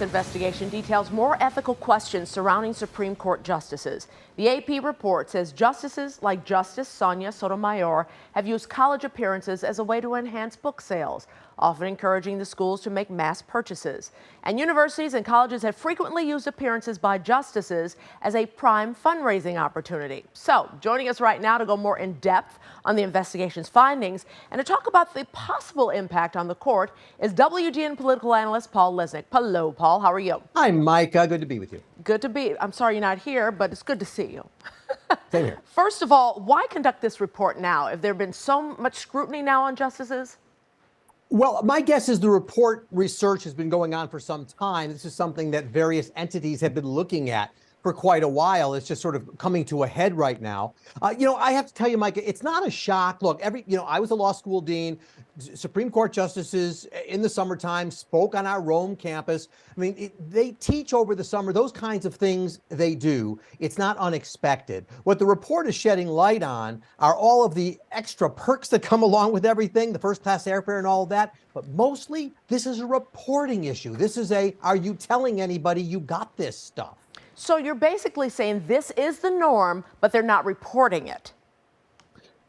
latest investigation details more ethical questions surrounding Supreme Court justices. The AP report says justices like Justice Sonia Sotomayor have used college appearances as a way to enhance book sales, often encouraging the schools to make mass purchases. And universities and colleges have frequently used appearances by justices as a prime fundraising opportunity. So, joining us right now to go more in depth on the investigation's findings and to talk about the possible impact on the court is WGN political analyst Paul Lesnick. Hello, Paul. How are you? Hi, Micah. Good to be with you. Good to be. I'm sorry you're not here, but it's good to see you. Same here. First of all, why conduct this report now? Have there been so much scrutiny now on justices? Well, my guess is the report research has been going on for some time. This is something that various entities have been looking at for quite a while. It's just sort of coming to a head right now. I have to tell you, Micah, it's not a shock. Look, I was a law school dean. Supreme Court justices in the summertime spoke on our Rome campus. I mean, they teach over the summer. Those kinds of things they do. It's not unexpected. What the report is shedding light on are all of the extra perks that come along with everything, the first-class airfare and all of that. But mostly, this is a reporting issue. This is are you telling anybody you got this stuff? So you're basically saying this is the norm, but they're not reporting it.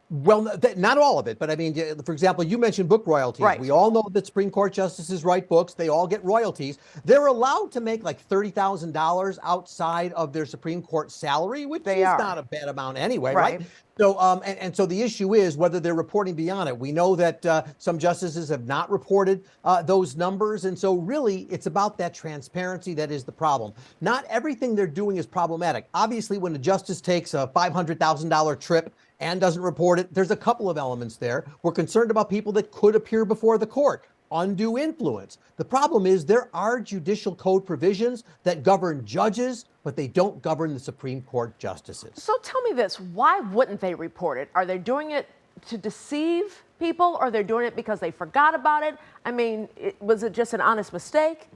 Well, not all of it, but I mean, for example, you mentioned book royalties. Right. We all know that Supreme Court justices write books. They all get royalties. They're allowed to make like $30,000 outside of their Supreme Court salary, which is not a bad amount anyway, right? So, so the issue is whether they're reporting beyond it. We know that some justices have not reported those numbers. And so really, it's about that transparency that is the problem. Not everything they're doing is problematic. Obviously, when a justice takes a $500,000 trip and doesn't report it, there's a couple of elements there. We're concerned about people that could appear before the court. Undue influence. The problem is there are judicial code provisions that govern judges, but they don't govern the Supreme Court justices. So tell me this, why wouldn't they report it? Are they doing it to deceive people, or they're doing it because they forgot about it? I mean, was it just an honest mistake?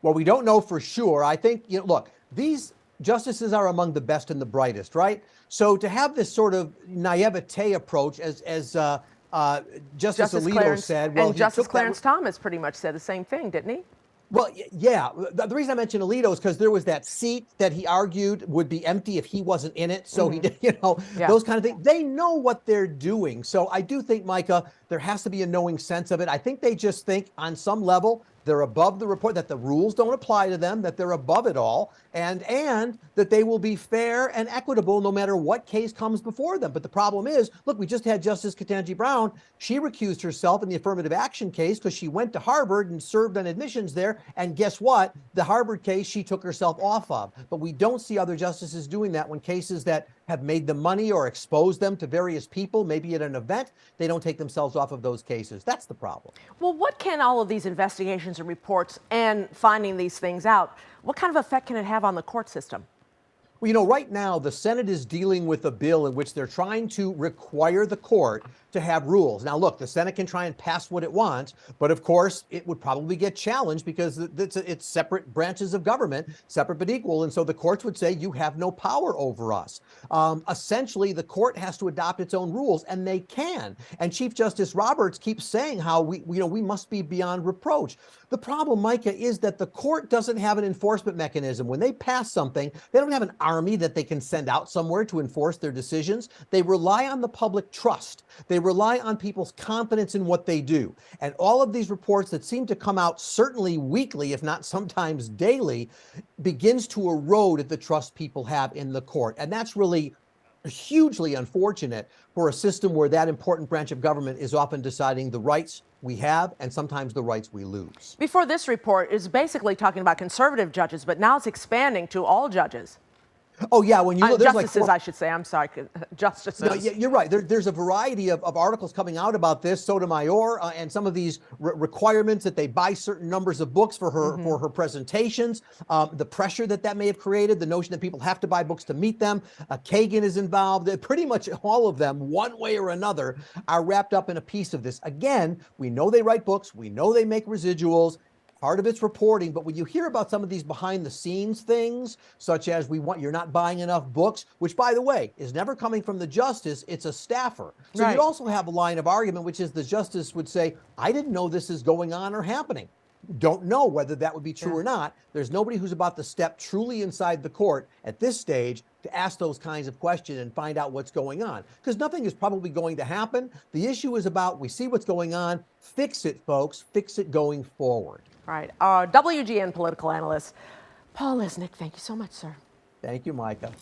Well, we don't know for sure. I think, look, these justices are among the best and the brightest, right? So to have this sort of naivete approach, as Justice Alito said. Well, and Justice Clarence Thomas pretty much said the same thing, didn't he? Well, yeah. The reason I mentioned Alito is because there was that seat that he argued would be empty if he wasn't in it. So he did, those kind of things. They know what they're doing. So I do think, Micah, there has to be a knowing sense of it. I think they just think on some level they're above the report, that the rules don't apply to them, that they're above it all, and that they will be fair and equitable no matter what case comes before them. But the problem is, look, we just had Justice Ketanji Brown. She recused herself in the affirmative action case because she went to Harvard and served on admissions there. And guess what? The Harvard case she took herself off of. But we don't see other justices doing that when cases that have made them money or exposed them to various people, maybe at an event, they don't take themselves off of those cases. That's the problem. Well, what can all of these investigations and reports and finding these things out, what kind of effect can it have on the court system? Well, right now, the Senate is dealing with a bill in which they're trying to require the court to have rules. Now, look, the Senate can try and pass what it wants, but of course, it would probably get challenged because it's separate branches of government, separate but equal. And so the courts would say, you have no power over us. Essentially, the court has to adopt its own rules, and they can. And Chief Justice Roberts keeps saying how we must be beyond reproach. The problem, Micah, is that the court doesn't have an enforcement mechanism. When they pass something, they don't have an army that they can send out somewhere to enforce their decisions. They rely on the public trust. They rely on people's confidence in what they do. And all of these reports that seem to come out certainly weekly, if not sometimes daily, begins to erode at the trust people have in the court. And that's really hugely unfortunate for a system where that important branch of government is often deciding the rights we have and sometimes the rights we lose. Before this report is basically talking about conservative judges, but now it's expanding to all judges. Oh, yeah. When you look, justices, I should say. I'm sorry, justices. No, you're right. There's a variety of articles coming out about this. Sotomayor and some of these requirements that they buy certain numbers of books for her presentations. The pressure that may have created, the notion that people have to buy books to meet them. Kagan is involved. Pretty much all of them, one way or another, are wrapped up in a piece of this. Again, we know they write books. We know they make residuals. Part of it's reporting, but when you hear about some of these behind the scenes things, such as you're not buying enough books, which by the way, is never coming from the justice, it's a staffer. So you'd also have a line of argument, which is the justice would say, I didn't know this is going on or happening. don't know whether that would be true Yeah. or not. There's nobody who's about to step truly inside the court at this stage to ask those kinds of questions and find out what's going on, because nothing is probably going to happen. The issue is about, we see what's going on, fix it, folks, fix it going forward. Right. WGN political analyst Paul Lisnek, thank you so much, sir. Thank you, Micah.